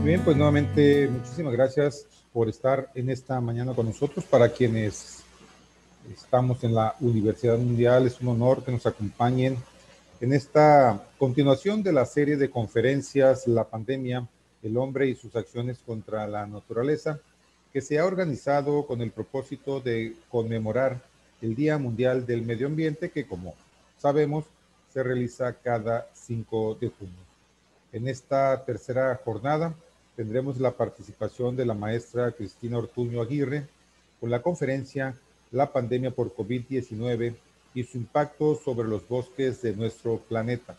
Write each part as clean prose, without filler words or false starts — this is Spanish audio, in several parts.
bien, pues nuevamente muchísimas gracias por estar en esta mañana con nosotros. Para quienes estamos en la Universidad Mundial, es un honor que nos acompañen en esta continuación de la serie de conferencias La pandemia, el hombre y sus acciones contra la naturaleza, que se ha organizado con el propósito de conmemorar el Día Mundial del Medio Ambiente, que como sabemos se realiza cada 5 de junio. En esta tercera jornada tendremos la participación de la maestra Cristina Ortuño Aguirre con la conferencia La pandemia por COVID-19 y su impacto sobre los bosques de nuestro planeta.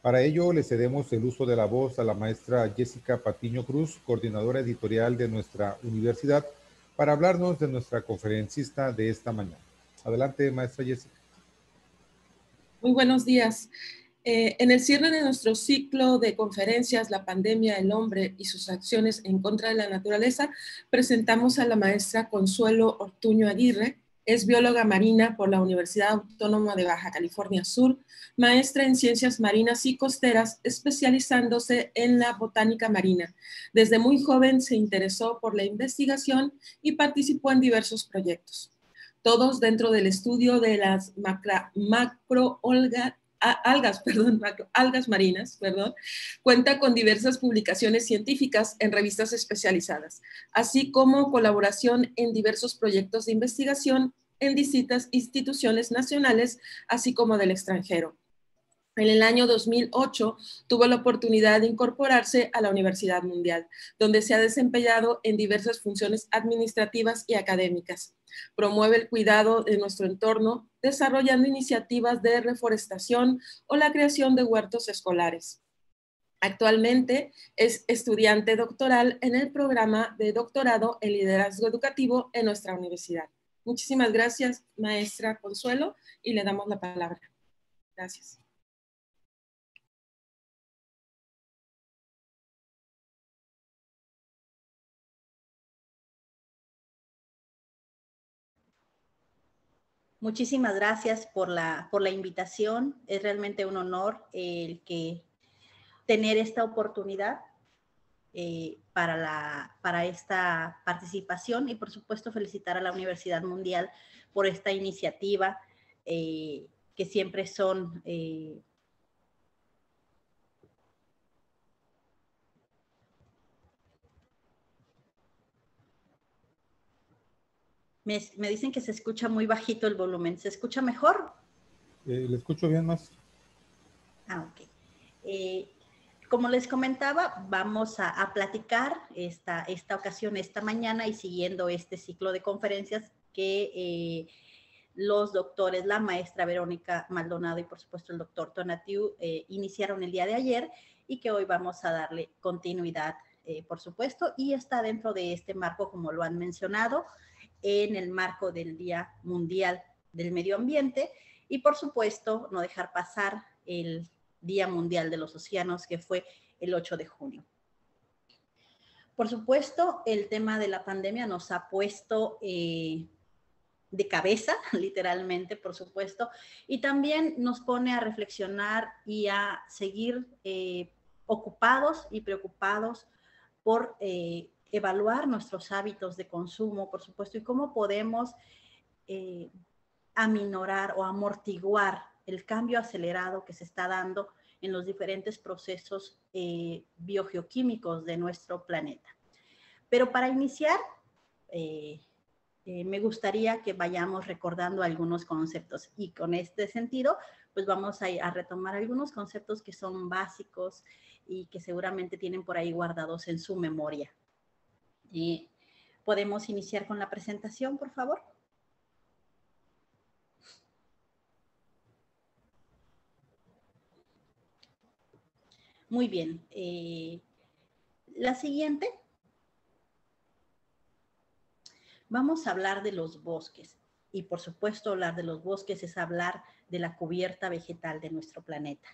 Para ello le cedemos el uso de la voz a la maestra Jessica Patiño Cruz, coordinadora editorial de nuestra universidad, para hablarnos de nuestra conferencista de esta mañana. Adelante, maestra Jessica. Muy buenos días. En el cierre de nuestro ciclo de conferencias, La pandemia, el hombre y sus acciones en contra de la naturaleza, presentamos a la maestra Consuelo Ortuño Aguirre. Es bióloga marina por la Universidad Autónoma de Baja California Sur, maestra en ciencias marinas y costeras, especializándose en la botánica marina. Desde muy joven se interesó por la investigación y participó en diversos proyectos, todos dentro del estudio de las algas marinas, cuenta con diversas publicaciones científicas en revistas especializadas, así como colaboración en diversos proyectos de investigación en distintas instituciones nacionales, así como del extranjero. En el año 2008 tuvo la oportunidad de incorporarse a la Universidad Mundial, donde se ha desempeñado en diversas funciones administrativas y académicas. Promueve el cuidado de nuestro entorno, desarrollando iniciativas de reforestación o la creación de huertos escolares. Actualmente es estudiante doctoral en el programa de doctorado en liderazgo educativo en nuestra universidad. Muchísimas gracias, maestra Consuelo, y le damos la palabra. Gracias. Muchísimas gracias por la invitación. Es realmente un honor el que tener esta oportunidad para esta participación y por supuesto felicitar a la Universidad Mundial por esta iniciativa que siempre son Me dicen que se escucha muy bajito el volumen. ¿Se escucha mejor? Le escucho bien, más. Ok. Como les comentaba, vamos a platicar esta ocasión, esta mañana, y siguiendo este ciclo de conferencias que los doctores, la maestra Verónica Maldonado y por supuesto el doctor Tonatiu iniciaron el día de ayer y que hoy vamos a darle continuidad, por supuesto, y está dentro de este marco, como lo han mencionado, en el marco del Día Mundial del Medio Ambiente y, por supuesto, no dejar pasar el Día Mundial de los Océanos, que fue el 8 de junio. Por supuesto, el tema de la pandemia nos ha puesto de cabeza, literalmente, por supuesto, y también nos pone a reflexionar y a seguir ocupados y preocupados por evaluar nuestros hábitos de consumo, por supuesto, y cómo podemos aminorar o amortiguar el cambio acelerado que se está dando en los diferentes procesos biogeoquímicos de nuestro planeta. Pero para iniciar, me gustaría que vayamos recordando algunos conceptos y con este sentido, pues vamos a retomar algunos conceptos que son básicos y que seguramente tienen por ahí guardados en su memoria. ¿Podemos iniciar con la presentación, por favor? Muy bien. La siguiente. Vamos a hablar de los bosques. Y por supuesto, hablar de los bosques es hablar de la cubierta vegetal de nuestro planeta.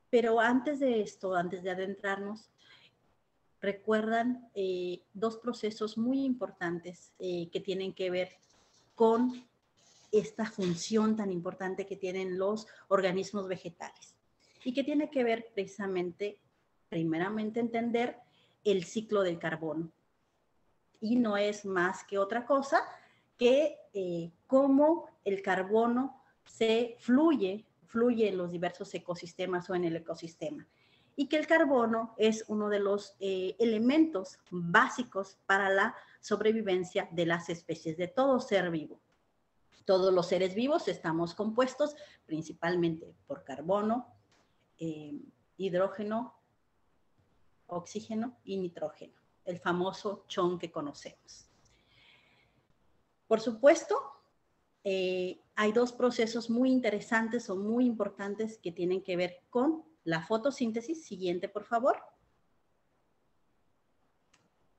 Pero antes de esto, antes de adentrarnos, recuerdan dos procesos muy importantes que tienen que ver con esta función tan importante que tienen los organismos vegetales y que tiene que ver precisamente primeramente entender el ciclo del carbono. Y no es más que otra cosa que cómo el carbono fluye en los diversos ecosistemas o en el ecosistema. Y que el carbono es uno de los elementos básicos para la sobrevivencia de las especies, de todo ser vivo. Todos los seres vivos estamos compuestos principalmente por carbono, hidrógeno, oxígeno y nitrógeno, el famoso chon que conocemos. Por supuesto, hay dos procesos muy interesantes o muy importantes que tienen que ver con la fotosíntesis, siguiente por favor,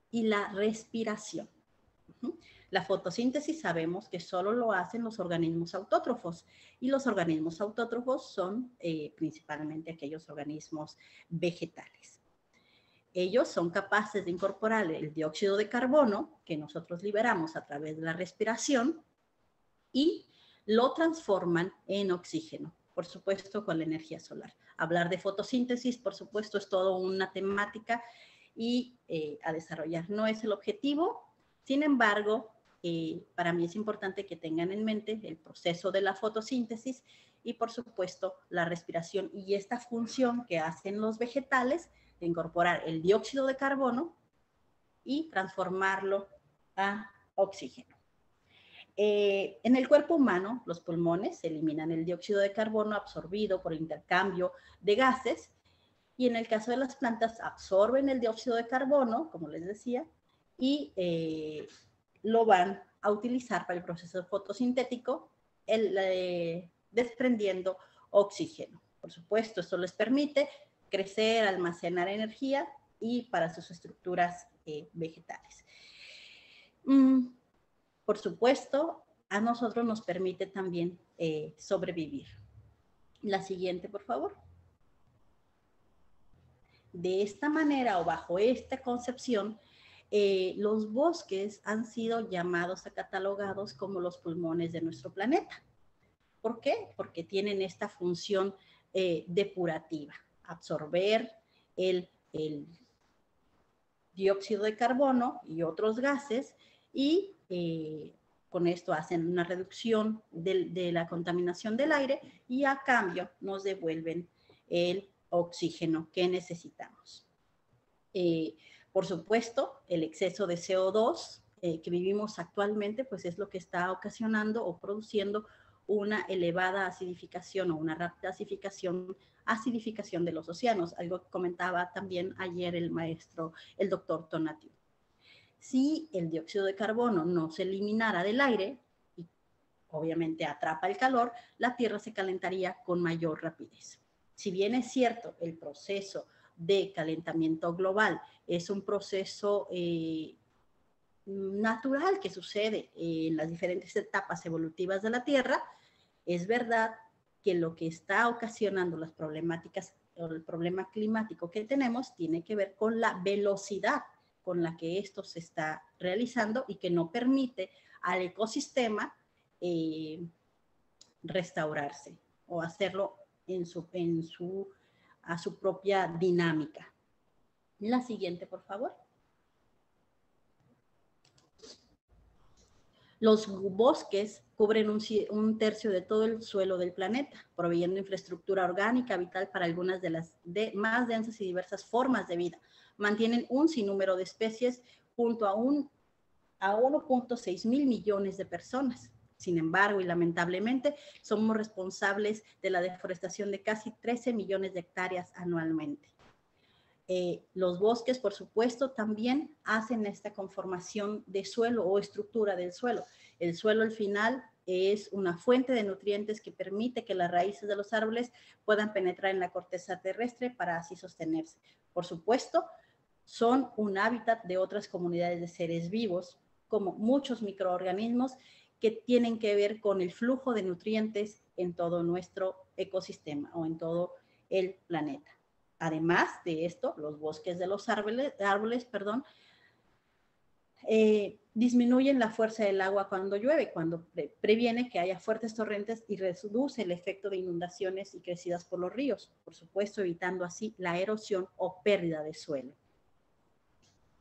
y la respiración. La fotosíntesis sabemos que solo lo hacen los organismos autótrofos, y los organismos autótrofos son principalmente aquellos organismos vegetales. Ellos son capaces de incorporar el dióxido de carbono que nosotros liberamos a través de la respiración y lo transforman en oxígeno, por supuesto con la energía solar. Hablar de fotosíntesis, por supuesto, es toda una temática y a desarrollar. No es el objetivo, sin embargo, para mí es importante que tengan en mente el proceso de la fotosíntesis y, por supuesto, la respiración y esta función que hacen los vegetales de incorporar el dióxido de carbono y transformarlo a oxígeno. En el cuerpo humano, los pulmones eliminan el dióxido de carbono absorbido por intercambio de gases, y en el caso de las plantas absorben el dióxido de carbono, como les decía, y lo van a utilizar para el proceso fotosintético, desprendiendo oxígeno. Por supuesto, esto les permite crecer, almacenar energía y para sus estructuras vegetales. Por supuesto, a nosotros nos permite también sobrevivir. La siguiente, por favor. De esta manera o bajo esta concepción, los bosques han sido llamados o catalogados como los pulmones de nuestro planeta. ¿Por qué? Porque tienen esta función depurativa, absorber el dióxido de carbono y otros gases y con esto hacen una reducción de la contaminación del aire y a cambio nos devuelven el oxígeno que necesitamos. Por supuesto, el exceso de CO2 que vivimos actualmente, pues es lo que está ocasionando o produciendo una elevada acidificación o una rápida acidificación de los océanos, algo que comentaba también ayer el doctor Tonatiuh. Si el dióxido de carbono no se eliminara del aire, y obviamente atrapa el calor, la Tierra se calentaría con mayor rapidez. Si bien es cierto, el proceso de calentamiento global es un proceso natural que sucede en las diferentes etapas evolutivas de la Tierra, es verdad que lo que está ocasionando las problemáticas o el problema climático que tenemos tiene que ver con la velocidad con la que esto se está realizando y que no permite al ecosistema restaurarse o hacerlo a su propia dinámica. La siguiente, por favor. Los bosques cubren un tercio de todo el suelo del planeta, proveyendo infraestructura orgánica vital para algunas de las más densas y diversas formas de vida. Mantienen un sinnúmero de especies junto a 1.6 mil millones de personas. Sin embargo, y lamentablemente, somos responsables de la deforestación de casi 13 millones de hectáreas anualmente. Los bosques, por supuesto, también hacen esta conformación de suelo o estructura del suelo. El suelo, al final, es una fuente de nutrientes que permite que las raíces de los árboles puedan penetrar en la corteza terrestre para así sostenerse. Por supuesto, son un hábitat de otras comunidades de seres vivos, como muchos microorganismos que tienen que ver con el flujo de nutrientes en todo nuestro ecosistema o en todo el planeta. Además de esto, los bosques de los árboles Disminuyen la fuerza del agua cuando llueve, cuando previene que haya fuertes torrentes y reduce el efecto de inundaciones y crecidas por los ríos, por supuesto, evitando así la erosión o pérdida de suelo.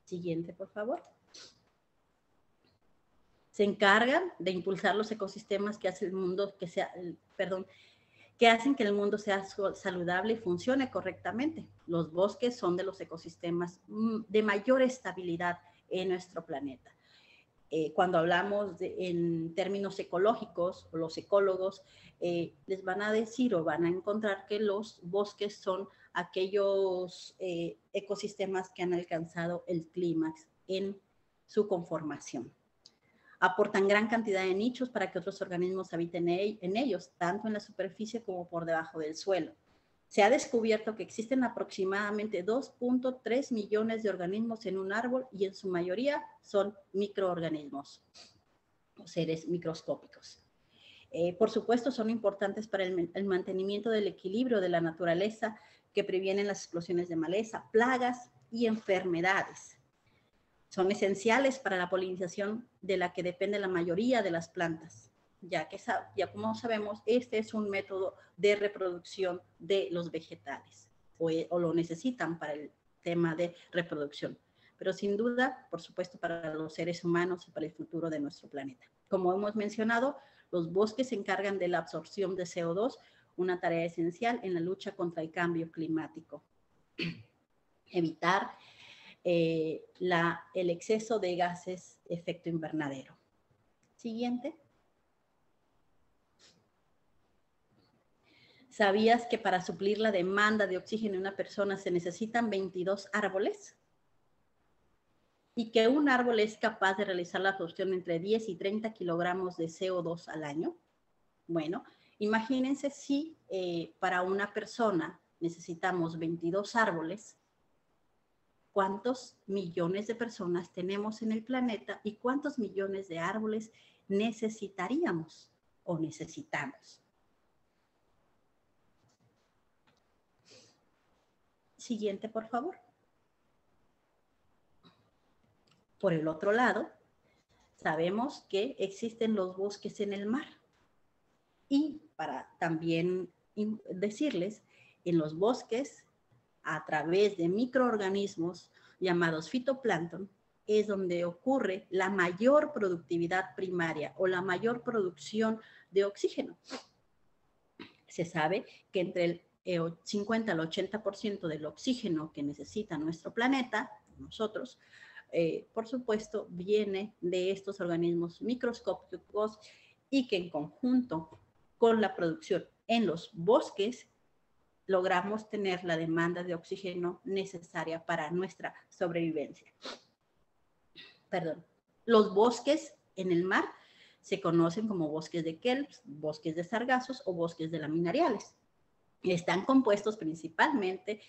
Siguiente, por favor. Se encargan de impulsar los ecosistemas que hacen el mundo que hacen que el mundo sea saludable y funcione correctamente. Los bosques son de los ecosistemas de mayor estabilidad en nuestro planeta. Cuando hablamos en términos ecológicos, los ecólogos les van a decir o van a encontrar que los bosques son aquellos ecosistemas que han alcanzado el clímax en su conformación. Aportan gran cantidad de nichos para que otros organismos habiten en ellos, tanto en la superficie como por debajo del suelo. Se ha descubierto que existen aproximadamente 2.3 millones de organismos en un árbol y en su mayoría son microorganismos o seres microscópicos. Por supuesto, son importantes para el mantenimiento del equilibrio de la naturaleza, que previenen las explosiones de maleza, plagas y enfermedades. Son esenciales para la polinización de la que depende la mayoría de las plantas, ya como sabemos, este es un método de reproducción de los vegetales, o lo necesitan para el tema de reproducción. Pero sin duda, por supuesto, para los seres humanos y para el futuro de nuestro planeta. Como hemos mencionado, los bosques se encargan de la absorción de CO2, una tarea esencial en la lucha contra el cambio climático. Evitar el exceso de gases de efecto invernadero. Siguiente. ¿Sabías que para suplir la demanda de oxígeno en una persona se necesitan 22 árboles? Y que un árbol es capaz de realizar la absorción entre 10 y 30 kilogramos de CO2 al año. Bueno, imagínense si para una persona necesitamos 22 árboles, ¿cuántos millones de personas tenemos en el planeta y cuántos millones de árboles necesitaríamos o necesitamos? Siguiente, por favor. Por el otro lado, sabemos que existen los bosques en el mar. Y para también decirles, en los bosques, a través de microorganismos llamados fitoplancton, es donde ocurre la mayor productividad primaria o la mayor producción de oxígeno. Se sabe que entre el 50 al 80% del oxígeno que necesita nuestro planeta, nosotros, por supuesto, viene de estos organismos microscópicos y que en conjunto con la producción en los bosques logramos tener la demanda de oxígeno necesaria para nuestra sobrevivencia. Perdón. Los bosques en el mar se conocen como bosques de kelps, bosques de sargazos o bosques de laminariales. Están compuestos principalmente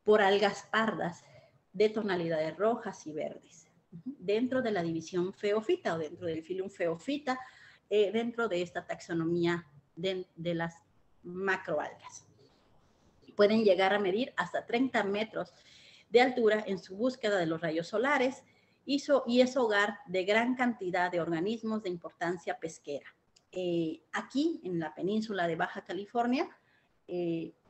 por algas pardas de tonalidades rojas y verdes. Dentro de la división feofita o dentro del filum feofita, dentro de esta taxonomía de las macroalgas. Pueden llegar a medir hasta 30 metros de altura en su búsqueda de los rayos solares y es hogar de gran cantidad de organismos de importancia pesquera. Aquí, en la península de Baja California,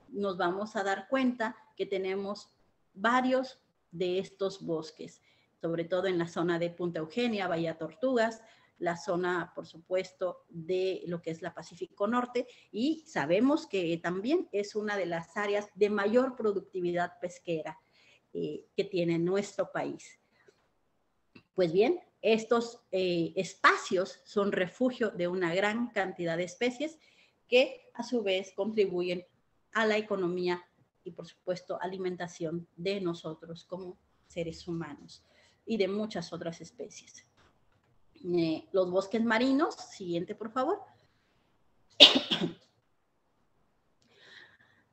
nos vamos a dar cuenta que tenemos varios de estos bosques, sobre todo en la zona de Punta Eugenia, Bahía Tortugas, la zona, por supuesto, de lo que es la Pacífico Norte, y sabemos que también es una de las áreas de mayor productividad pesquera que tiene nuestro país. Pues bien, estos espacios son refugio de una gran cantidad de especies que a su vez contribuyen a la economía y, por supuesto, alimentación de nosotros como seres humanos y de muchas otras especies. Los bosques marinos, siguiente por favor,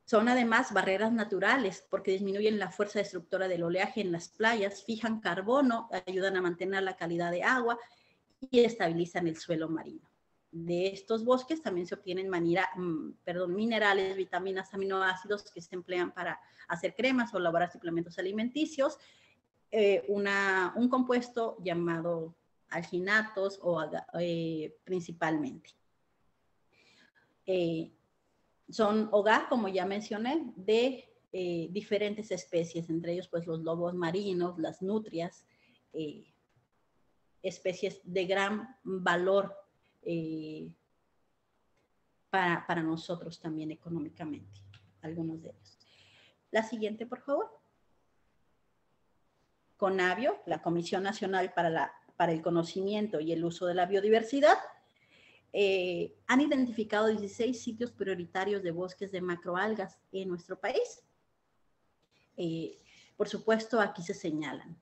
son además barreras naturales porque disminuyen la fuerza destructora del oleaje en las playas, fijan carbono, ayudan a mantener la calidad de agua y estabilizan el suelo marino. De estos bosques también se obtienen minerales, vitaminas, aminoácidos que se emplean para hacer cremas o elaborar suplementos alimenticios. un compuesto llamado alginatos principalmente. Son hogar, como ya mencioné, de diferentes especies, entre ellos pues los lobos marinos, las nutrias, especies de gran valor para nosotros también económicamente, algunos de ellos. La siguiente, por favor. CONABIO, la Comisión Nacional para el Conocimiento y el Uso de la Biodiversidad, han identificado 16 sitios prioritarios de bosques de macroalgas en nuestro país. Por supuesto, aquí se señalan.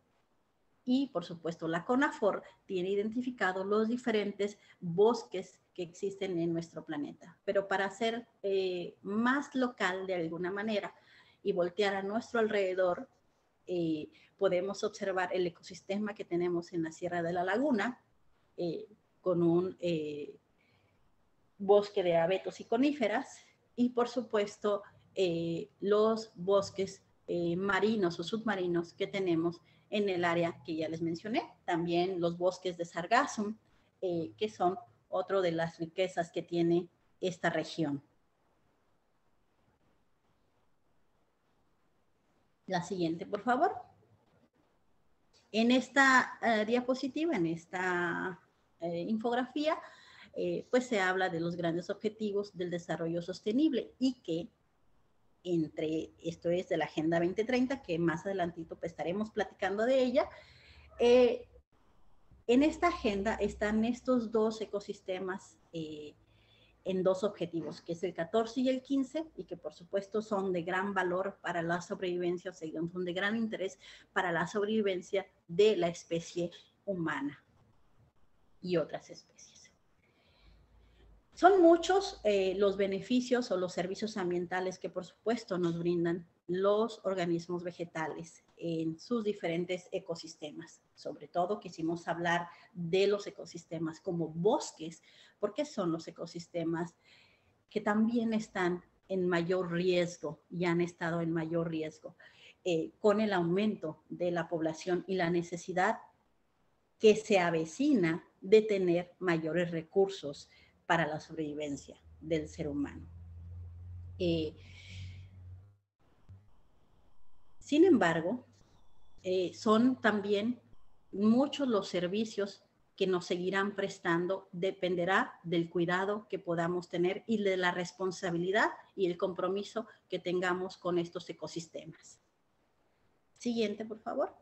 Y, por supuesto, la CONAFOR tiene identificado los diferentes bosques que existen en nuestro planeta. Pero para ser más local de alguna manera y voltear a nuestro alrededor, podemos observar el ecosistema que tenemos en la Sierra de la Laguna, con un bosque de abetos y coníferas, y por supuesto los bosques marinos o submarinos que tenemos en el área que ya les mencioné. También los bosques de sargassum, que son otro de las riquezas que tiene esta región. La siguiente, por favor. En esta diapositiva, en esta infografía, pues se habla de los grandes objetivos del desarrollo sostenible y que esto es de la Agenda 2030, que más adelantito pues estaremos platicando de ella. En esta agenda están estos dos ecosistemas en dos objetivos, que es el 14 y el 15, y que por supuesto son de gran valor para la sobrevivencia, o sea, son de gran interés para la sobrevivencia de la especie humana y otras especies. Son muchos los beneficios o los servicios ambientales que por supuesto nos brindan los organismos vegetales en sus diferentes ecosistemas. Sobre todo quisimos hablar de los ecosistemas como bosques, porque son los ecosistemas que también están en mayor riesgo y han estado en mayor riesgo con el aumento de la población y la necesidad que se avecina de tener mayores recursos para la sobrevivencia del ser humano. Sin embargo, son también muchos los servicios que nos seguirán prestando, dependerá del cuidado que podamos tener y de la responsabilidad y el compromiso que tengamos con estos ecosistemas. Siguiente, por favor.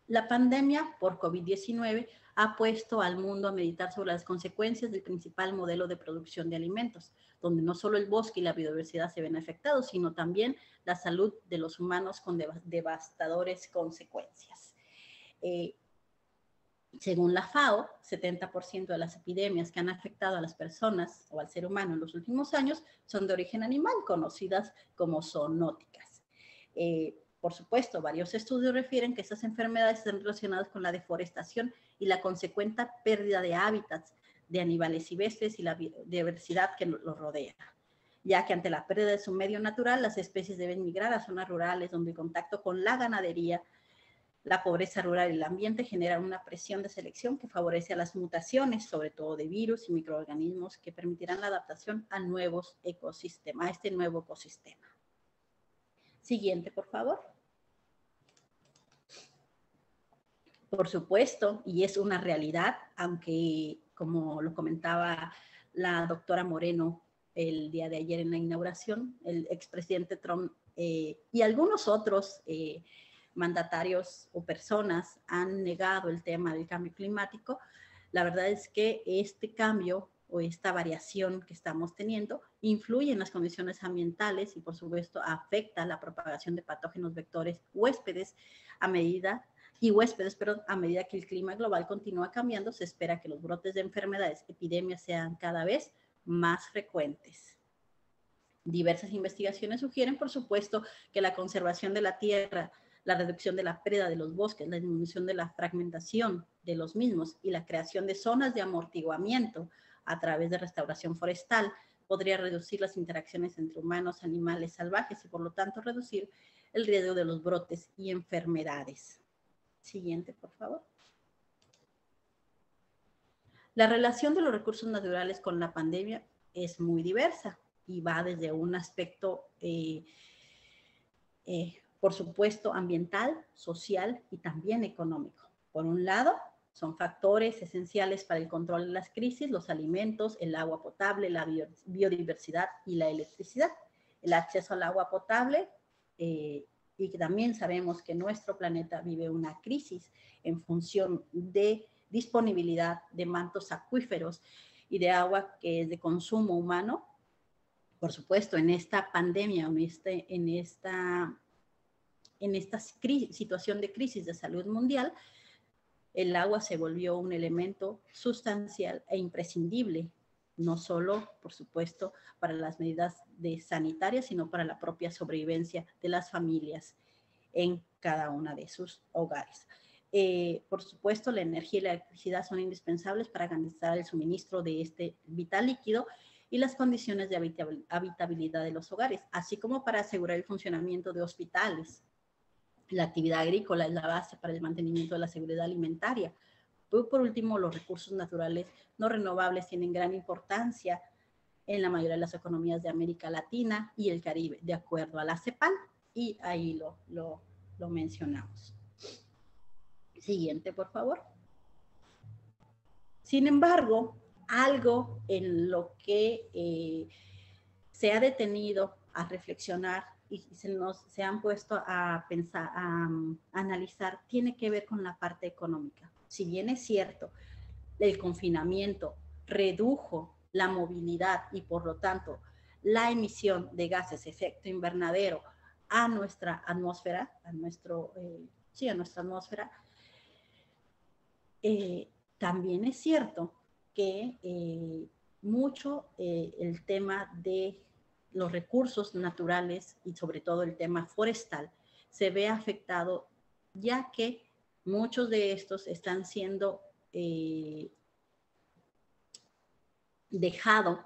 La pandemia por COVID-19 ha puesto al mundo a meditar sobre las consecuencias del principal modelo de producción de alimentos, donde no solo el bosque y la biodiversidad se ven afectados, sino también la salud de los humanos con devastadores consecuencias. Según la FAO, 70% de las epidemias que han afectado a las personas o al ser humano en los últimos años son de origen animal, conocidas como zoonóticas. Por supuesto, varios estudios refieren que estas enfermedades están relacionadas con la deforestación y la consecuente pérdida de hábitats de animales silvestres y la biodiversidad que los rodea, ya que ante la pérdida de su medio natural, las especies deben migrar a zonas rurales donde el contacto con la ganadería, la pobreza rural y el ambiente generan una presión de selección que favorece a las mutaciones, sobre todo de virus y microorganismos, que permitirán la adaptación a nuevos ecosistemas, a este nuevo ecosistema. Siguiente, por favor. Por supuesto, y es una realidad, aunque como lo comentaba la doctora Moreno el día de ayer en la inauguración, el expresidente Trump y algunos otros mandatarios o personas han negado el tema del cambio climático. La verdad es que este cambio o esta variación que estamos teniendo influye en las condiciones ambientales y por supuesto afecta la propagación de patógenos vectores a medida que el clima global continúa cambiando. Se espera que los brotes de enfermedades, epidemias sean cada vez más frecuentes. Diversas investigaciones sugieren, por supuesto, que la conservación de la tierra, la reducción de la pérdida de los bosques, la disminución de la fragmentación de los mismos y la creación de zonas de amortiguamiento a través de restauración forestal podría reducir las interacciones entre humanos, animales, salvajes y por lo tanto reducir el riesgo de los brotes y enfermedades. Siguiente, por favor. La relación de los recursos naturales con la pandemia es muy diversa y va desde un aspecto, por supuesto, ambiental, social y también económico. Por un lado, son factores esenciales para el control de las crisis, los alimentos, el agua potable, la biodiversidad y la electricidad. El acceso al agua potable, y que también sabemos que nuestro planeta vive una crisis en función de disponibilidad de mantos acuíferos y de agua que es de consumo humano. Por supuesto, en esta pandemia, en esta situación de crisis de salud mundial, el agua se volvió un elemento sustancial e imprescindible, no solo, por supuesto, para las medidas sanitarias, sino para la propia sobrevivencia de las familias en cada una de sus hogares. Por supuesto, la energía y la electricidad son indispensables para garantizar el suministro de este vital líquido y las condiciones de habitabilidad de los hogares, así como para asegurar el funcionamiento de hospitales. La actividad agrícola es la base para el mantenimiento de la seguridad alimentaria. Por último, los recursos naturales no renovables tienen gran importancia en la mayoría de las economías de América Latina y el Caribe, de acuerdo a la CEPAL, y ahí lo mencionamos. Siguiente, por favor. Sin embargo, algo en lo que se ha detenido a reflexionar y se han puesto a pensar, a analizar, tiene que ver con la parte económica. Si bien es cierto, el confinamiento redujo la movilidad y por lo tanto la emisión de gases de efecto invernadero a nuestra atmósfera, a nuestra atmósfera, también es cierto que mucho el tema de los recursos naturales y sobre todo el tema forestal se ve afectado, ya que muchos de estos están siendo dejados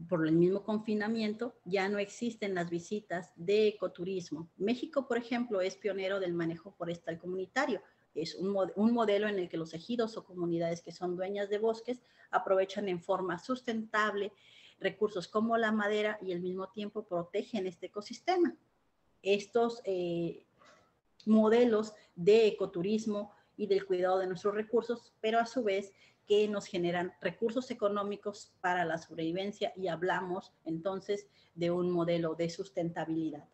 por el mismo confinamiento. Ya no existen las visitas de ecoturismo. México, por ejemplo, es pionero del manejo forestal comunitario. Es un modelo en el que los ejidos o comunidades que son dueñas de bosques aprovechan en forma sustentable recursos como la madera y al mismo tiempo protegen este ecosistema. Estos modelos de ecoturismo y del cuidado de nuestros recursos, pero a su vez que nos generan recursos económicos para la sobrevivencia y hablamos entonces de un modelo de sustentabilidad.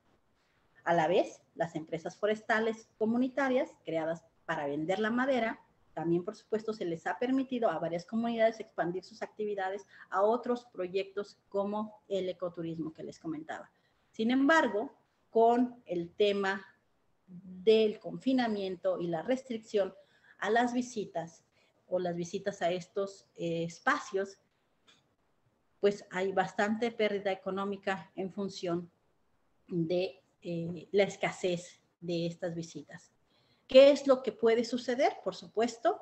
A la vez, las empresas forestales comunitarias creadas para vender la madera, también por supuesto se les ha permitido a varias comunidades expandir sus actividades a otros proyectos como el ecoturismo que les comentaba. Sin embargo, con el tema del confinamiento y la restricción a las visitas o las visitas a estos espacios, pues hay bastante pérdida económica en función de la escasez de estas visitas. ¿Qué es lo que puede suceder? Por supuesto,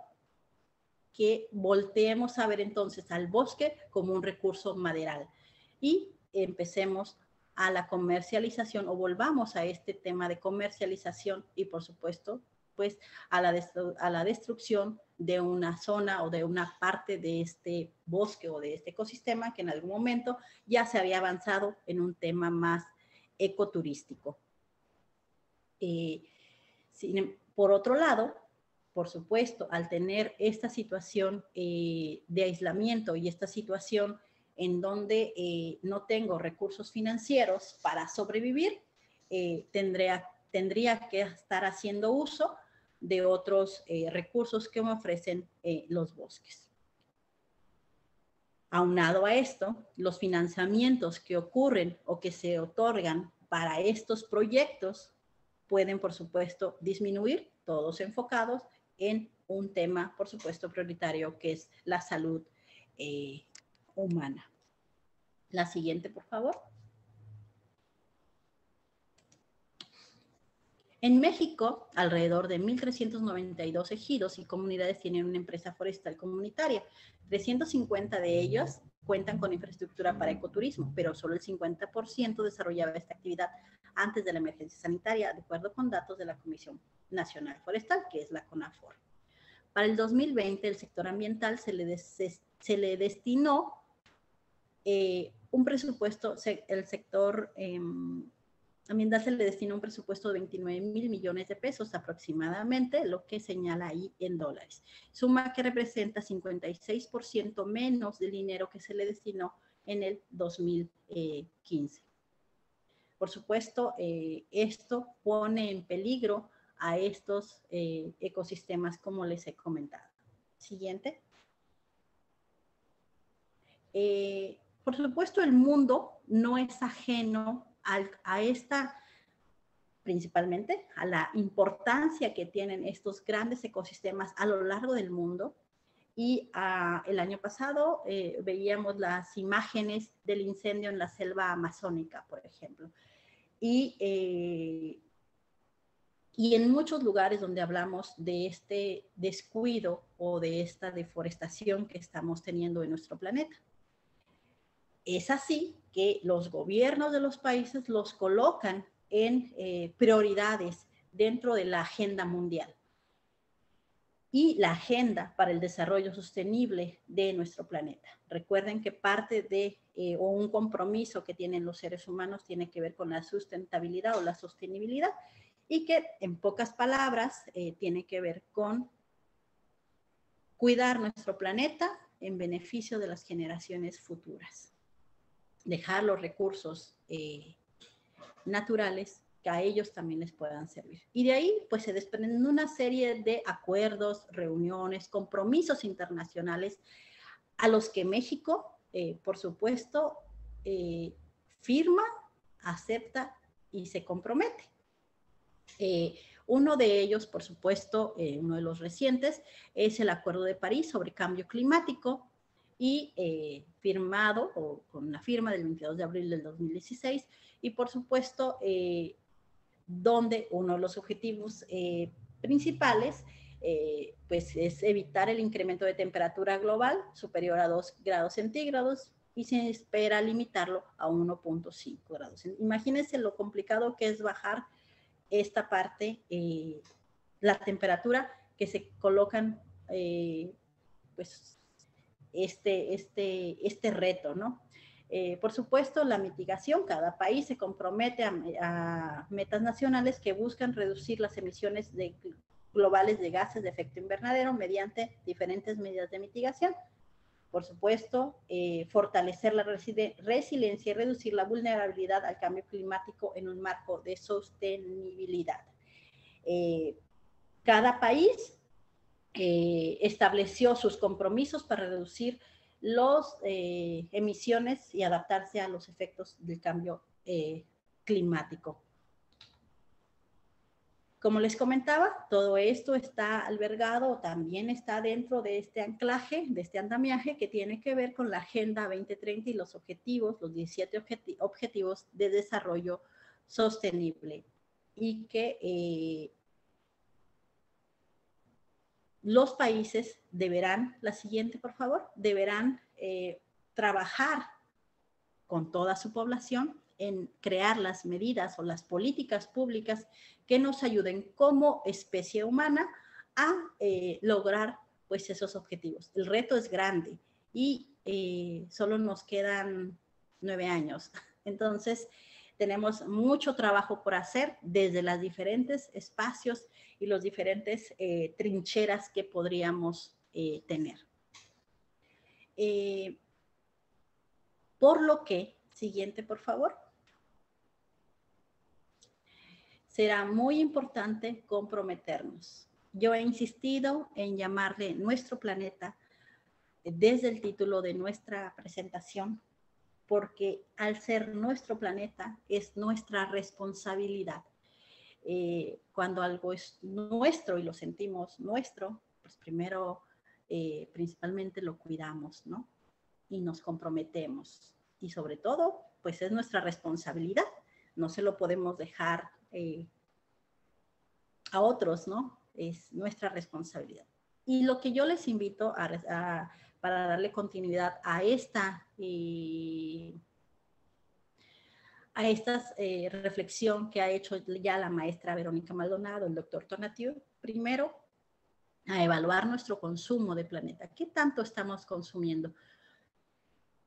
que volteemos a ver entonces al bosque como un recurso maderal y empecemos a la comercialización o volvamos a este tema de comercialización y por supuesto pues a la destrucción de una zona o de una parte de este bosque o de este ecosistema que en algún momento ya se había avanzado en un tema más ecoturístico. Por otro lado, por supuesto, al tener esta situación de aislamiento y esta situación en donde no tengo recursos financieros para sobrevivir, tendría que estar haciendo uso de otros recursos que me ofrecen los bosques. Aunado a esto, los financiamientos que ocurren o que se otorgan para estos proyectos pueden, por supuesto, disminuir, todos enfocados en un tema, por supuesto, prioritario, que es la salud humana. La siguiente, por favor. En México, alrededor de 1,392 ejidos y comunidades tienen una empresa forestal comunitaria. 350 de ellos cuentan con infraestructura para ecoturismo, pero solo el 50% desarrollaba esta actividad antes de la emergencia sanitaria, de acuerdo con datos de la Comisión Nacional Forestal, que es la CONAFOR. Para el 2020, el sector ambiental se le destinó un presupuesto, el sector ambiental se le destinó un presupuesto de 29,000 millones de pesos aproximadamente, lo que señala ahí en dólares. Suma que representa 56% menos del dinero que se le destinó en el 2015. Por supuesto, esto pone en peligro a estos ecosistemas, como les he comentado. Siguiente. Por supuesto, el mundo no es ajeno a esta, principalmente, a la importancia que tienen estos grandes ecosistemas a lo largo del mundo. Y el año pasado veíamos las imágenes del incendio en la selva amazónica, por ejemplo. Y en muchos lugares donde hablamos de este descuido o de esta deforestación que estamos teniendo en nuestro planeta. Es así que los gobiernos de los países los colocan en prioridades dentro de la agenda mundial. Y la agenda para el desarrollo sostenible de nuestro planeta. Recuerden que parte de o un compromiso que tienen los seres humanos tiene que ver con la sustentabilidad o la sostenibilidad y que en pocas palabras tiene que ver con cuidar nuestro planeta en beneficio de las generaciones futuras. Dejar los recursos naturales que a ellos también les puedan servir. Y de ahí, pues, se desprenden una serie de acuerdos, reuniones, compromisos internacionales a los que México, por supuesto, firma, acepta y se compromete. Uno de ellos, por supuesto, uno de los recientes, es el Acuerdo de París sobre Cambio Climático y firmado o con la firma del 22 de abril del 2016 y, por supuesto, donde uno de los objetivos principales pues es evitar el incremento de temperatura global superior a 2 grados centígrados y se espera limitarlo a 1,5 grados. Imagínense lo complicado que es bajar esta parte, la temperatura que se colocan, pues, este reto, ¿no? Por supuesto, la mitigación, cada país se compromete a metas nacionales que buscan reducir las emisiones globales de gases de efecto invernadero mediante diferentes medidas de mitigación. Por supuesto, fortalecer la resiliencia y reducir la vulnerabilidad al cambio climático en un marco de sostenibilidad. Cada país estableció sus compromisos para reducir las emisiones y adaptarse a los efectos del cambio climático. Como les comentaba, todo esto está albergado, también está dentro de este anclaje, de este andamiaje que tiene que ver con la Agenda 2030 y los objetivos, los 17 objetivos de desarrollo sostenible. Y que los países deberán, la siguiente por favor, deberán trabajar con toda su población en crear las medidas o las políticas públicas que nos ayuden como especie humana a lograr pues esos objetivos. El reto es grande y solo nos quedan 9 años. Entonces, tenemos mucho trabajo por hacer desde los diferentes espacios y los diferentes trincheras que podríamos tener. Por lo que, siguiente por favor, será muy importante comprometernos. Yo he insistido en llamarle nuestro planeta desde el título de nuestra presentación, porque al ser nuestro planeta es nuestra responsabilidad. Cuando algo es nuestro y lo sentimos nuestro, pues primero, principalmente lo cuidamos, ¿no? Y nos comprometemos. Y sobre todo, pues es nuestra responsabilidad. No se lo podemos dejar a otros, ¿no? Es nuestra responsabilidad. Y lo que yo les invito a para darle continuidad a esta reflexión que ha hecho ya la maestra Verónica Maldonado, el doctor Tonatiuh. Primero, a evaluar nuestro consumo de planeta. ¿Qué tanto estamos consumiendo?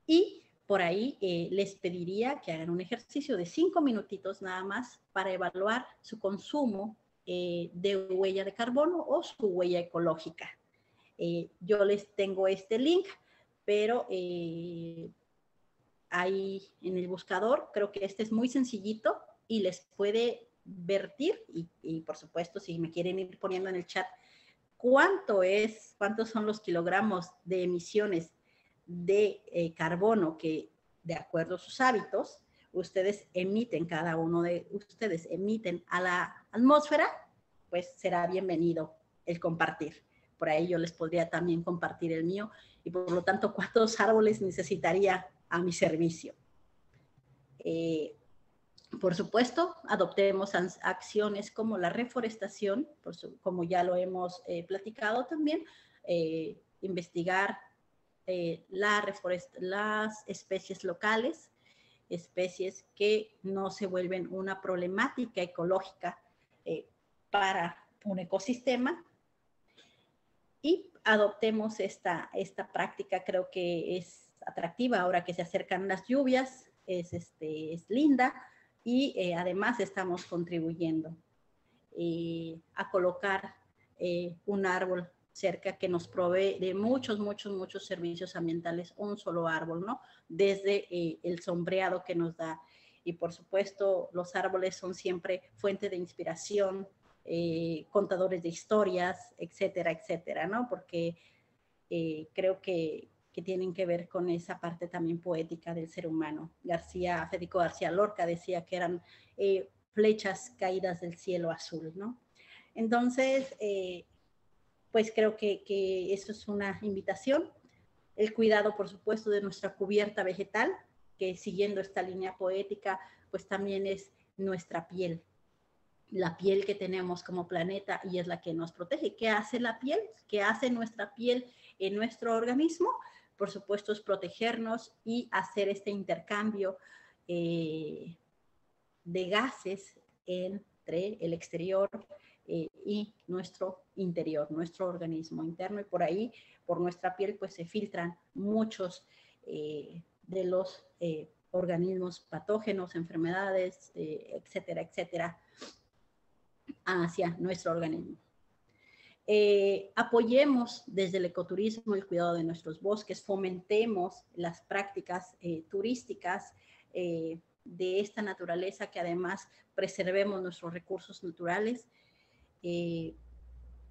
Y por ahí les pediría que hagan un ejercicio de 5 minutitos nada más para evaluar su consumo de huella de carbono o su huella ecológica. Yo les tengo este link, pero ahí en el buscador, creo que este es muy sencillito y les puede vertir, y por supuesto, si me quieren ir poniendo en el chat, cuántos son los kilogramos de emisiones de carbono que, de acuerdo a sus hábitos, cada uno de ustedes emiten a la atmósfera, pues será bienvenido el compartir. Por ahí yo les podría también compartir el mío y por lo tanto, ¿cuántos árboles necesitaría a mi servicio? Por supuesto, adoptemos acciones como la reforestación, como ya lo hemos platicado también, investigar las especies locales, especies que no se vuelven una problemática ecológica para un ecosistema, y adoptemos esta práctica. Creo que es atractiva ahora que se acercan las lluvias, es linda, y además estamos contribuyendo a colocar un árbol cerca que nos provee de muchos servicios ambientales, un solo árbol, ¿no? Desde el sombreado que nos da. Y por supuesto, los árboles son siempre fuente de inspiración, contadores de historias, etcétera, etcétera, ¿no? Porque creo que tienen que ver con esa parte también poética del ser humano. Federico García Lorca decía que eran flechas caídas del cielo azul, ¿no? Entonces, pues creo que eso es una invitación. El cuidado, por supuesto, de nuestra cubierta vegetal, que siguiendo esta línea poética, pues también es nuestra piel. La piel que tenemos como planeta y es la que nos protege. ¿Qué hace la piel? ¿Qué hace nuestra piel en nuestro organismo? Por supuesto, es protegernos y hacer este intercambio de gases entre el exterior y nuestro interior, nuestro organismo interno. Y por ahí, por nuestra piel, pues se filtran muchos de los organismos patógenos, enfermedades, etcétera, etcétera, hacia nuestro organismo. Apoyemos desde el ecoturismo el cuidado de nuestros bosques, fomentemos las prácticas turísticas de esta naturaleza, que además preservemos nuestros recursos naturales.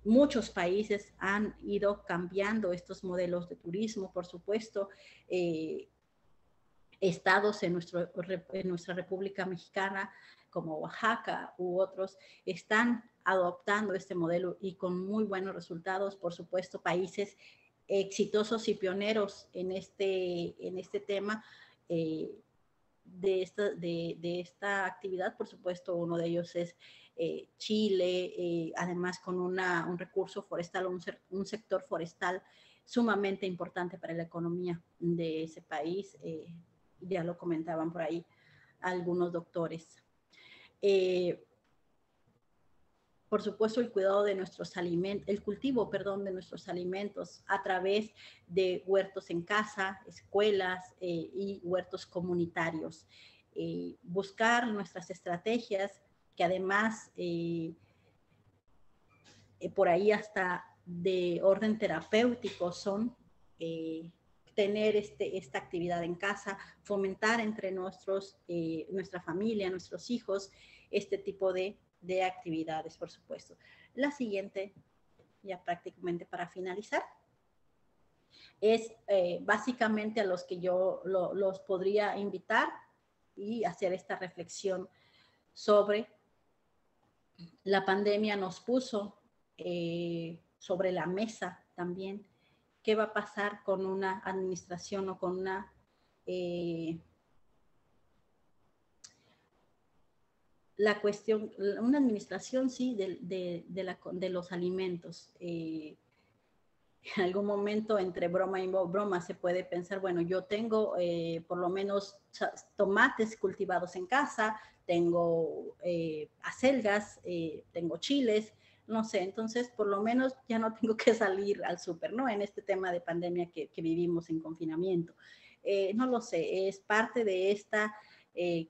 Muchos países han ido cambiando estos modelos de turismo, por supuesto. Estados en nuestra República Mexicana, como Oaxaca u otros, están adoptando este modelo y con muy buenos resultados. Por supuesto, países exitosos y pioneros en este tema de esta actividad. Por supuesto, uno de ellos es Chile, además con un recurso forestal, un sector forestal sumamente importante para la economía de ese país. Ya lo comentaban por ahí algunos doctores. Por supuesto, el cuidado de nuestros alimentos, el cultivo, perdón, de nuestros alimentos a través de huertos en casa, escuelas y huertos comunitarios. Buscar nuestras estrategias que además por ahí hasta de orden terapéutico son tener esta actividad en casa, fomentar entre nuestra familia, nuestros hijos, este tipo de actividades, por supuesto. La siguiente, ya prácticamente para finalizar, es básicamente a los que yo los podría invitar y hacer esta reflexión sobre la pandemia. Nos puso sobre la mesa también qué va a pasar con una administración o con una una administración, sí, de los alimentos. en algún momento entre broma y broma se puede pensar, bueno, yo tengo por lo menos tomates cultivados en casa, tengo acelgas, tengo chiles, no sé, entonces por lo menos ya no tengo que salir al súper, ¿no? En este tema de pandemia que vivimos en confinamiento. No lo sé, es parte de esta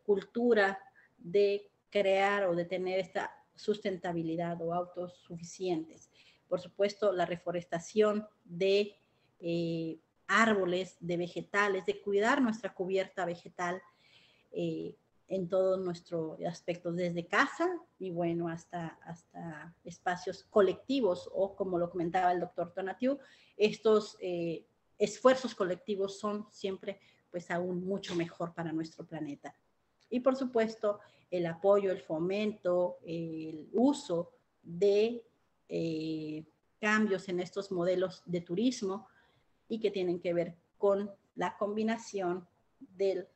cultura de crear o de tener esta sustentabilidad o autosuficientes. Por supuesto, la reforestación de árboles, de vegetales, de cuidar nuestra cubierta vegetal en todos nuestros aspectos, desde casa y bueno, hasta espacios colectivos o como lo comentaba el doctor Tonatiuh, estos esfuerzos colectivos son siempre pues aún mucho mejor para nuestro planeta. Y por supuesto, el apoyo, el fomento, el uso de cambios en estos modelos de turismo y que tienen que ver con la combinación del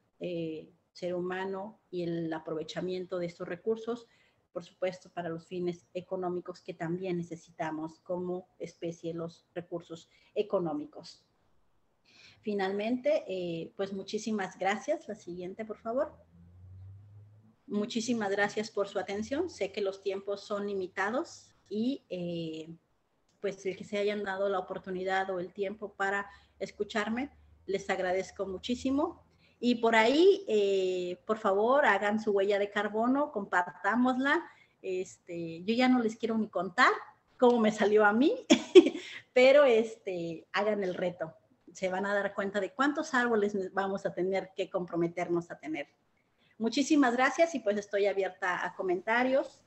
ser humano y el aprovechamiento de estos recursos, por supuesto, para los fines económicos que también necesitamos como especie los recursos económicos. Finalmente, pues muchísimas gracias. La siguiente, por favor. Muchísimas gracias por su atención. Sé que los tiempos son limitados y pues el que se hayan dado la oportunidad o el tiempo para escucharme, les agradezco muchísimo. Y por ahí, por favor, hagan su huella de carbono, compartámosla. Yo ya no les quiero ni contar cómo me salió a mí, pero hagan el reto. Se van a dar cuenta de cuántos árboles vamos a tener que comprometernos a tener. Muchísimas gracias y pues estoy abierta a comentarios.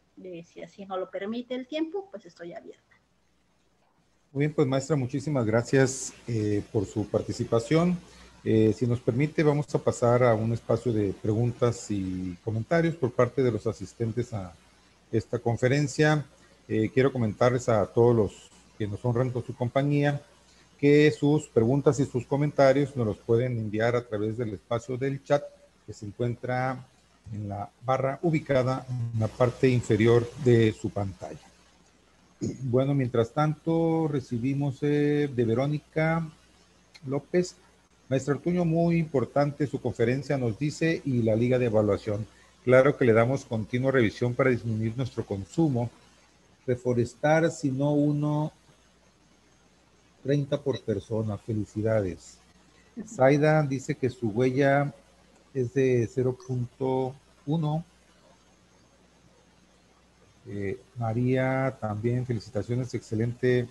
Si así no lo permite el tiempo, pues estoy abierta. Muy bien, pues maestra, muchísimas gracias por su participación. Si nos permite, vamos a pasar a un espacio de preguntas y comentarios por parte de los asistentes a esta conferencia. Quiero comentarles a todos los que nos honran con su compañía que sus preguntas y sus comentarios nos los pueden enviar a través del espacio del chat que se encuentra en la barra ubicada en la parte inferior de su pantalla. Bueno, mientras tanto, recibimos de Verónica López. Maestra Ortuño, muy importante su conferencia, nos dice, y la liga de evaluación. Claro que le damos continua revisión para disminuir nuestro consumo. Reforestar, si no uno, 30 por persona. Felicidades. Zaida dice que su huella es de 0.1. María, también felicitaciones, excelente.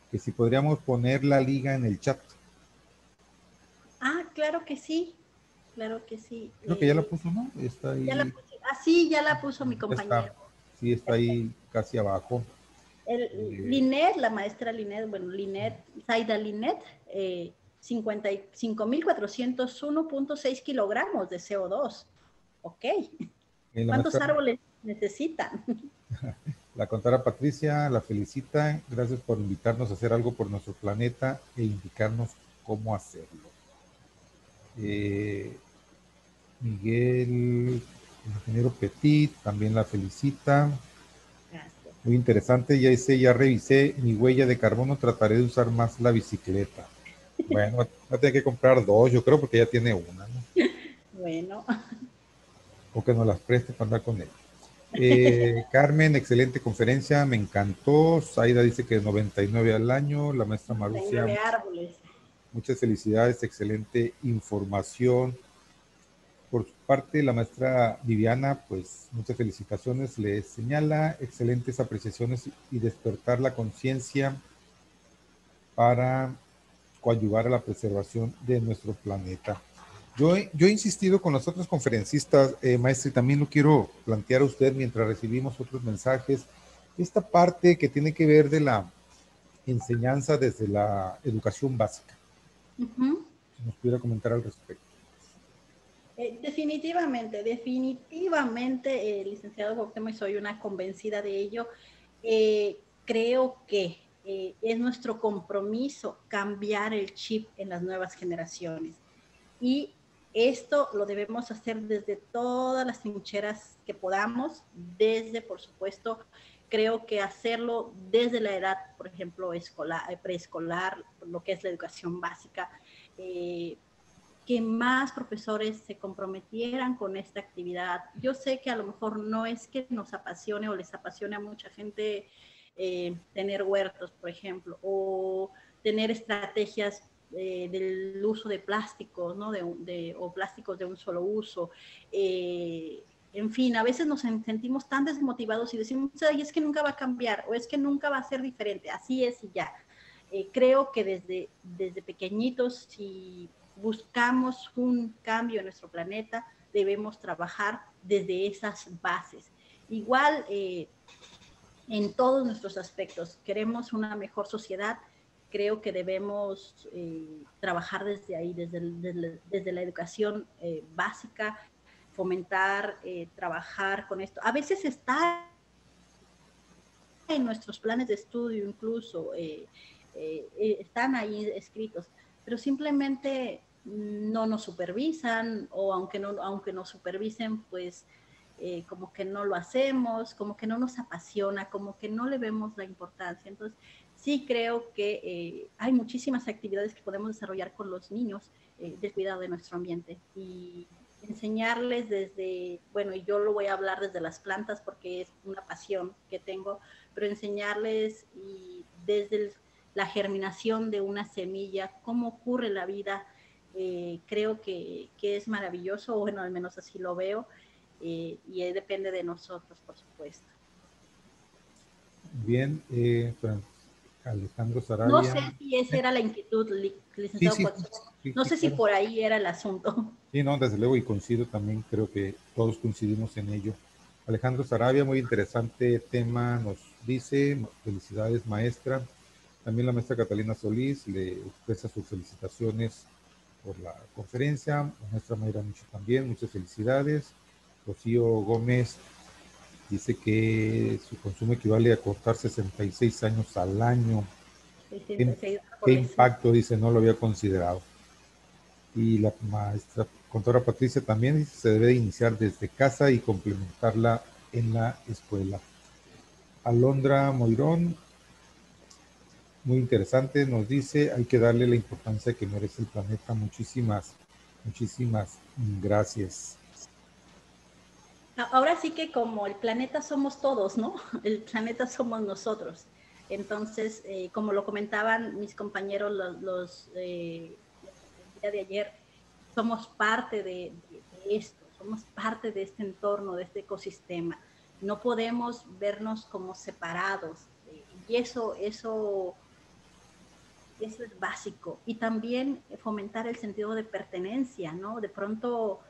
Que si podríamos poner la liga en el chat. Ah, claro que sí, claro que sí. Creo que ya la puso, ¿no? Está ahí. Sí, ya la puso mi compañero. Sí, está ahí casi abajo. Linet, la maestra Linet, bueno, Zaida Linet, 55.401.6 kilogramos de CO2. Ok. ¿Cuántos árboles necesitan? La contadora Patricia la felicita. Gracias por invitarnos a hacer algo por nuestro planeta e indicarnos cómo hacerlo. Miguel, el ingeniero Petit, también la felicita. Gracias. Muy interesante. Ya dice, ya revisé mi huella de carbono. Trataré de usar más la bicicleta. Bueno, va a tener que comprar dos, yo creo, porque ya tiene una, ¿no? Bueno. O que nos las preste para andar con él. Carmen, excelente conferencia, me encantó. Zaida dice que 99 al año. La maestra Marucia, muchas felicidades, excelente información. Por su parte, la maestra Viviana, pues muchas felicitaciones, le señala excelentes apreciaciones y despertar la conciencia para coadyuvar a la preservación de nuestro planeta. Yo he insistido con los otros conferencistas, maestra, y también lo quiero plantear a usted mientras recibimos otros mensajes, esta parte que tiene que ver de la enseñanza desde la educación básica. Si nos pudiera comentar al respecto. Definitivamente, licenciado Cuauhtémoc, y soy una convencida de ello. Creo que es nuestro compromiso cambiar el chip en las nuevas generaciones. Y esto lo debemos hacer desde todas las trincheras que podamos, desde, por supuesto, creo que hacerlo desde la edad, por ejemplo, preescolar, lo que es la educación básica, que más profesores se comprometieran con esta actividad. Yo sé que a lo mejor no es que nos apasione o les apasione a mucha gente tener huertos, por ejemplo, o tener estrategias del uso de plásticos, ¿no? O plásticos de un solo uso. En fin, a veces nos sentimos tan desmotivados y decimos, ay, es que nunca va a cambiar o es que nunca va a ser diferente, así es y ya. Creo que desde pequeñitos, si buscamos un cambio en nuestro planeta, debemos trabajar desde esas bases. Igual en todos nuestros aspectos, queremos una mejor sociedad, creo que debemos trabajar desde ahí, desde la educación básica, fomentar, trabajar con esto. A veces está en nuestros planes de estudio incluso, están ahí escritos, pero simplemente no nos supervisan, o aunque nos supervisen, pues como que no lo hacemos, como que no nos apasiona, como que no le vemos la importancia. Entonces, sí creo que hay muchísimas actividades que podemos desarrollar con los niños del cuidado de nuestro ambiente y enseñarles desde, bueno, y yo lo voy a hablar desde las plantas porque es una pasión que tengo, pero enseñarles y desde la germinación de una semilla, cómo ocurre la vida, creo que es maravilloso, o bueno, al menos así lo veo, y depende de nosotros, por supuesto. Bien, Alejandro No Sarabia. sé si esa era la inquietud, licenciado Sí, Cuauhtémoc. No sé si claro. por ahí era el asunto. Sí, no, desde luego, y coincido también, creo que todos coincidimos en ello. Alejandro Sarabia, muy interesante tema, nos dice, felicidades maestra. También la maestra Catalina Solís le expresa sus felicitaciones por la conferencia. La maestra Mayra Micho también, muchas felicidades. Rocío Gómez dice que su consumo equivale a cortar 66 años al año. ¿Qué impacto? Dice, no lo había considerado. Y la maestra contadora Patricia también dice, se debe iniciar desde casa y complementarla en la escuela. Alondra Moirón, muy interesante, nos dice, hay que darle la importancia que merece el planeta. Muchísimas gracias. Ahora sí que como el planeta somos todos, ¿no? El planeta somos nosotros. Entonces, como lo comentaban mis compañeros el día de ayer, somos parte de esto, somos parte de este entorno, de este ecosistema. No podemos vernos como separados. Y eso es básico. Y también fomentar el sentido de pertenencia, ¿no? De pronto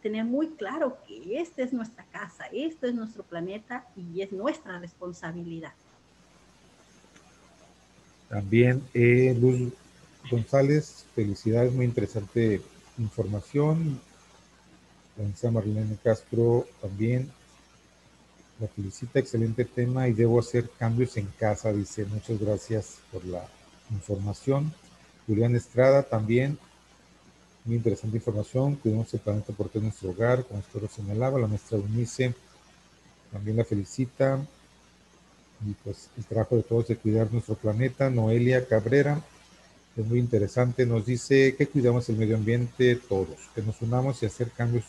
tener muy claro que esta es nuestra casa, este es nuestro planeta y es nuestra responsabilidad. También Luz González, felicidades, muy interesante información. La Marilena Castro también la felicita, excelente tema y debo hacer cambios en casa, dice, muchas gracias por la información. Julián Estrada también, muy interesante información, cuidemos el planeta por todo nuestro hogar, como usted lo señalaba. La maestra Eunice también la felicita, y pues el trabajo de todos de cuidar nuestro planeta. Noelia Cabrera, es muy interesante, nos dice que cuidamos el medio ambiente todos, que nos unamos y hacer cambios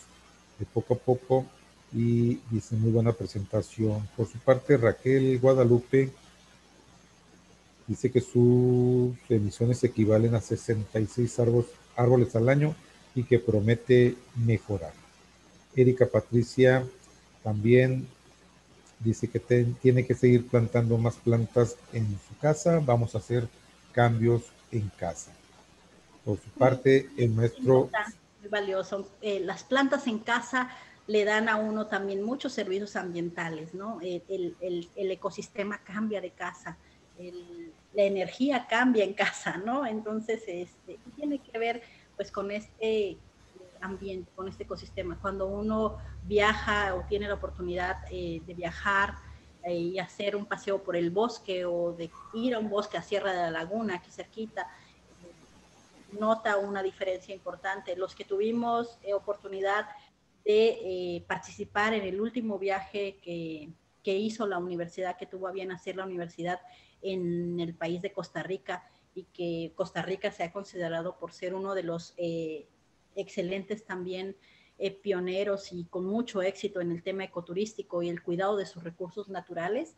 de poco a poco, y dice muy buena presentación. Por su parte, Raquel Guadalupe dice que sus emisiones equivalen a 66 árboles al año y que promete mejorar. Erika Patricia también dice que tiene que seguir plantando más plantas en su casa. Vamos a hacer cambios en casa. Por su parte, el maestro... Muy valioso. Las plantas en casa le dan a uno también muchos servicios ambientales, ¿no? El ecosistema cambia de casa, la energía cambia en casa, ¿no? Entonces, tiene que ver pues con este ambiente, con este ecosistema. Cuando uno viaja o tiene la oportunidad de viajar y hacer un paseo por el bosque, o de ir a un bosque a Sierra de la Laguna, aquí cerquita, nota una diferencia importante. Los que tuvimos oportunidad de participar en el último viaje que que hizo la universidad, que tuvo a bien hacer la universidad en el país de Costa Rica, y que Costa Rica se ha considerado por ser uno de los excelentes también pioneros y con mucho éxito en el tema ecoturístico y el cuidado de sus recursos naturales,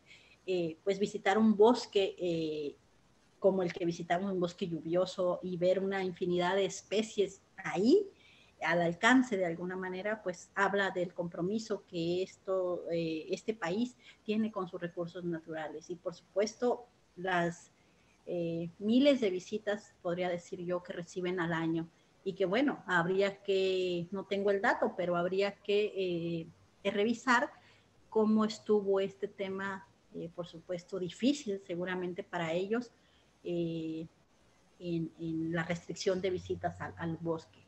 pues visitar un bosque como el que visitamos, un bosque lluvioso, y ver una infinidad de especies ahí al alcance de alguna manera, pues habla del compromiso que este país tiene con sus recursos naturales. Y por supuesto, las miles de visitas, podría decir yo, que reciben al año, y que bueno, habría que, no tengo el dato, pero habría que revisar cómo estuvo este tema, por supuesto difícil seguramente para ellos, eh, en la restricción de visitas al bosque,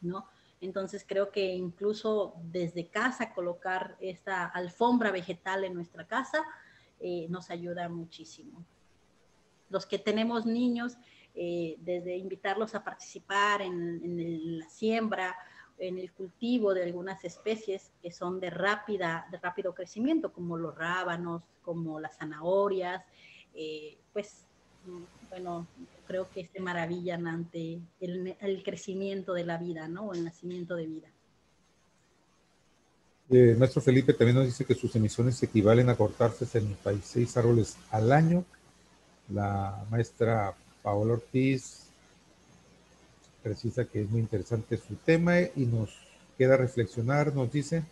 ¿no? Entonces creo que incluso desde casa colocar esta alfombra vegetal en nuestra casa nos ayuda muchísimo. Los que tenemos niños, desde invitarlos a participar en la siembra, en el cultivo de algunas especies que son de rápido crecimiento, como los rábanos, como las zanahorias, pues bueno, creo que se maravillan ante el crecimiento de la vida, ¿no? O el nacimiento de vida. Maestro Felipe también nos dice que sus emisiones equivalen a cortar 66 árboles al año. La maestra Paola Ortiz precisa que es muy interesante su tema y nos queda reflexionar, nos dice,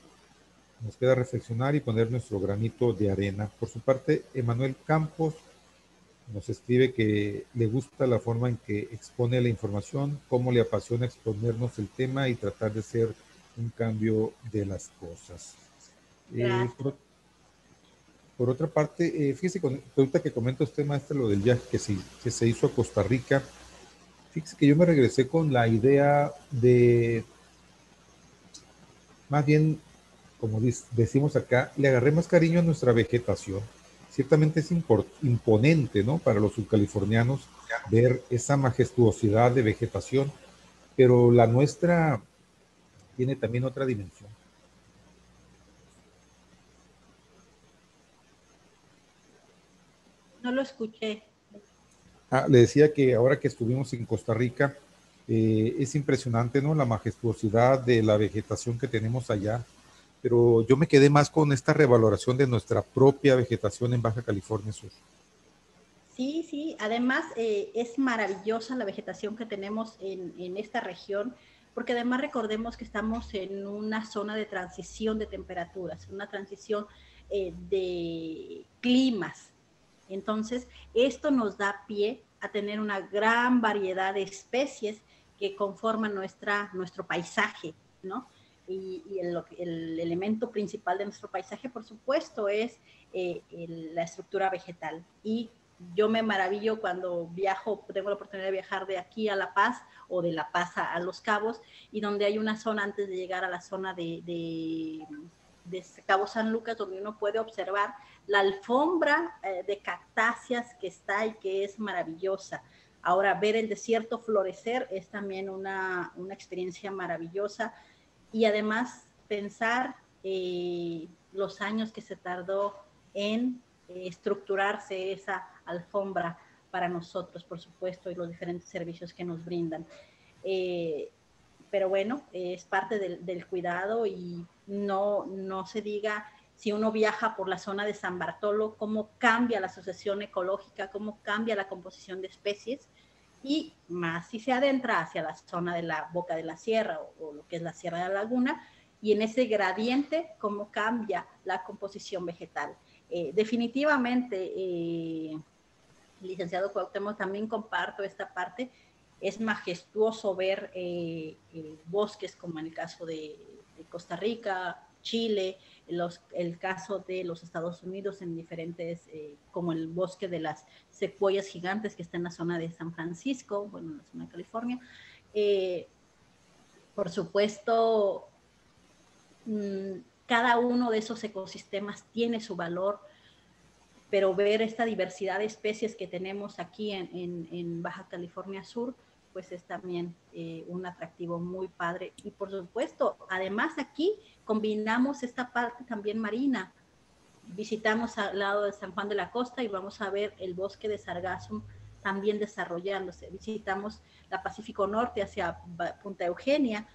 nos queda reflexionar y poner nuestro granito de arena. Por su parte, Emanuel Campos nos escribe que le gusta la forma en que expone la información, cómo le apasiona exponernos el tema y tratar de hacer un cambio de las cosas. Por otra parte, fíjese, ahorita que comenta usted, maestra, lo del viaje que se hizo a Costa Rica, fíjese que yo me regresé con la idea de, más bien, como decimos acá, le agarré más cariño a nuestra vegetación. Ciertamente es imponente, ¿no? Para los subcalifornianos ver esa majestuosidad de vegetación, pero la nuestra tiene también otra dimensión. No lo escuché. Le decía que ahora que estuvimos en Costa Rica, es impresionante, ¿no? La majestuosidad de la vegetación que tenemos allá, pero yo me quedé más con esta revaloración de nuestra propia vegetación en Baja California Sur. Sí, sí, además es maravillosa la vegetación que tenemos en esta región, porque además recordemos que estamos en una zona de transición de temperaturas, una transición de climas. Entonces, esto nos da pie a tener una gran variedad de especies que conforman nuestro paisaje, ¿no? Y el elemento principal de nuestro paisaje, por supuesto, es la estructura vegetal. Y yo me maravillo cuando viajo, tengo la oportunidad de viajar de aquí a La Paz o de La Paz a Los Cabos, y donde hay una zona antes de llegar a la zona de Cabo San Lucas, donde uno puede observar la alfombra de cactáceas que está y que es maravillosa. Ahora, ver el desierto florecer es también una experiencia maravillosa, y además pensar los años que se tardó en estructurarse esa alfombra para nosotros, por supuesto, y los diferentes servicios que nos brindan. Pero bueno, es parte del cuidado, y no se diga, si uno viaja por la zona de San Bartolo, cómo cambia la asociación ecológica, cómo cambia la composición de especies, y más si se adentra hacia la zona de la Boca de la Sierra o lo que es la Sierra de la Laguna, y en ese gradiente cómo cambia la composición vegetal. Definitivamente, licenciado Cuauhtémoc, también comparto esta parte. Es majestuoso ver bosques como en el caso de Costa Rica, Chile, el caso de los Estados Unidos en diferentes, como el bosque de las secuoyas gigantes que está en la zona de San Francisco, bueno, en la zona de California. Por supuesto, cada uno de esos ecosistemas tiene su valor, pero ver esta diversidad de especies que tenemos aquí en Baja California Sur, pues es también un atractivo muy padre. Y por supuesto, además aquí combinamos esta parte también marina. visitamos al lado de San Juan de la Costa y vamos a ver el bosque de Sargassum también desarrollándose. Visitamos la Pacífico Norte hacia Punta Eugenia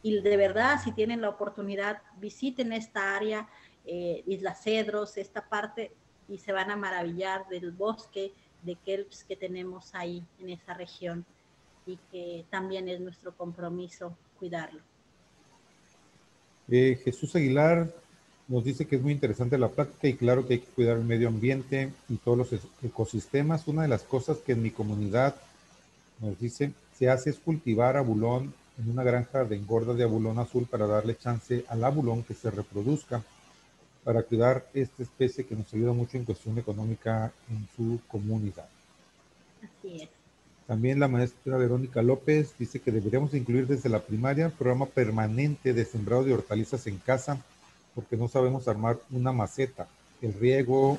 y de verdad, si tienen la oportunidad, visiten esta área, Isla Cedros, esta parte, y se van a maravillar del bosque de kelps que tenemos ahí en esa región y que también es nuestro compromiso cuidarlo. Jesús Aguilar nos dice que es muy interesante la plática y claro que hay que cuidar el medio ambiente y todos los ecosistemas. Una de las cosas que en mi comunidad, nos dice, se hace es cultivar abulón en una granja de engorda de abulón azul para darle chance al abulón que se reproduzca, para cuidar esta especie que nos ayuda mucho en cuestión económica en su comunidad. Así es. También la maestra Verónica López dice que deberíamos incluir desde la primaria programa permanente de sembrado de hortalizas en casa, porque no sabemos armar una maceta, el riego,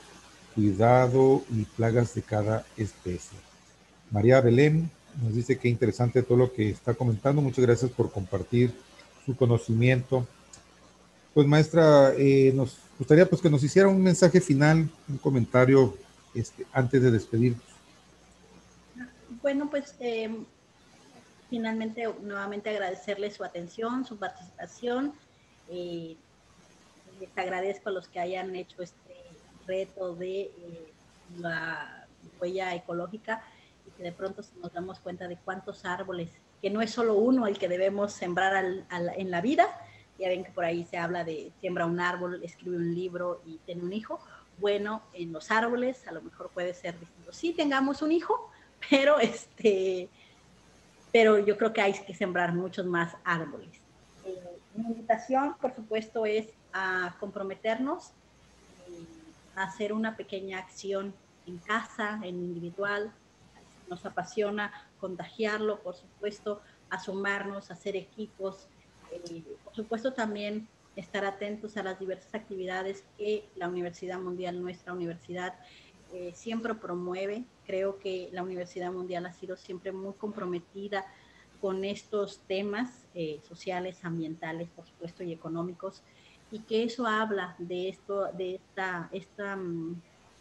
cuidado y plagas de cada especie. María Belén nos dice que interesante todo lo que está comentando. Muchas gracias por compartir su conocimiento. Pues maestra, nos gustaría pues que nos hiciera un mensaje final, un comentario antes de despedirnos. Bueno, pues finalmente nuevamente agradecerle su atención, su participación. Les agradezco a los que hayan hecho este reto de la huella ecológica y que de pronto nos damos cuenta de cuántos árboles, que no es solo uno el que debemos sembrar en la vida. Ya ven que por ahí se habla de siembra un árbol, escribe un libro y tiene un hijo. Bueno, en los árboles a lo mejor puede ser distinto. Sí, tengamos un hijo, pero yo creo que hay que sembrar muchos más árboles. Mi invitación, por supuesto, es a comprometernos, a hacer una pequeña acción en casa, en individual. Nos apasiona contagiarlo, por supuesto, a sumarnos, a hacer equipos. Por supuesto, también estar atentos a las diversas actividades que la Universidad Mundial, nuestra universidad, siempre promueve. Creo que la Universidad Mundial ha sido siempre muy comprometida con estos temas sociales, ambientales, por supuesto, y económicos, y que eso habla de esta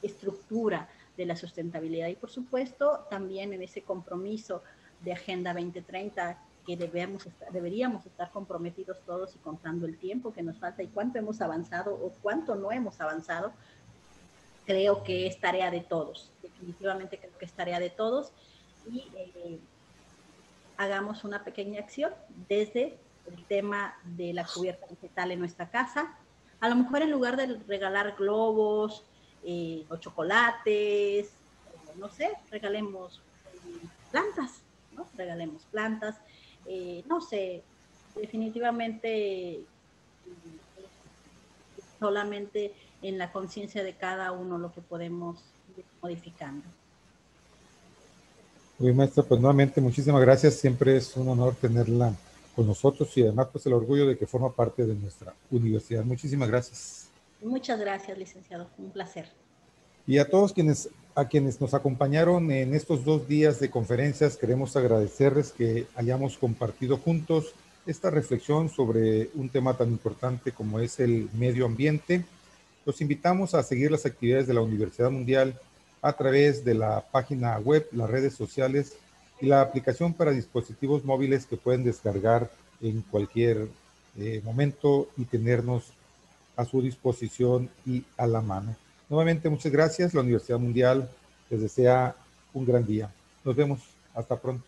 estructura de la sustentabilidad. Y por supuesto, también en ese compromiso de Agenda 2030, que deberíamos estar comprometidos todos y contando el tiempo que nos falta y cuánto hemos avanzado o cuánto no hemos avanzado. Creo que es tarea de todos, definitivamente creo que es tarea de todos, y hagamos una pequeña acción desde el tema de la cubierta vegetal en nuestra casa. A lo mejor en lugar de regalar globos o chocolates, no sé, regalemos plantas, ¿no? Regalemos plantas, no sé, definitivamente solamente en la conciencia de cada uno lo que podemos ir modificando. Muy maestra, pues nuevamente muchísimas gracias, siempre es un honor tenerla con nosotros y además pues el orgullo de que forma parte de nuestra universidad. Muchísimas gracias. Muchas gracias, licenciado, un placer. Y a todos quienes nos acompañaron en estos 2 días de conferencias, queremos agradecerles que hayamos compartido juntos esta reflexión sobre un tema tan importante como es el medio ambiente. Los invitamos a seguir las actividades de la Universidad Mundial a través de la página web, las redes sociales y la aplicación para dispositivos móviles que pueden descargar en cualquier momento y tenernos a su disposición y a la mano. Nuevamente, muchas gracias. La Universidad Mundial les desea un gran día. Nos vemos. Hasta pronto.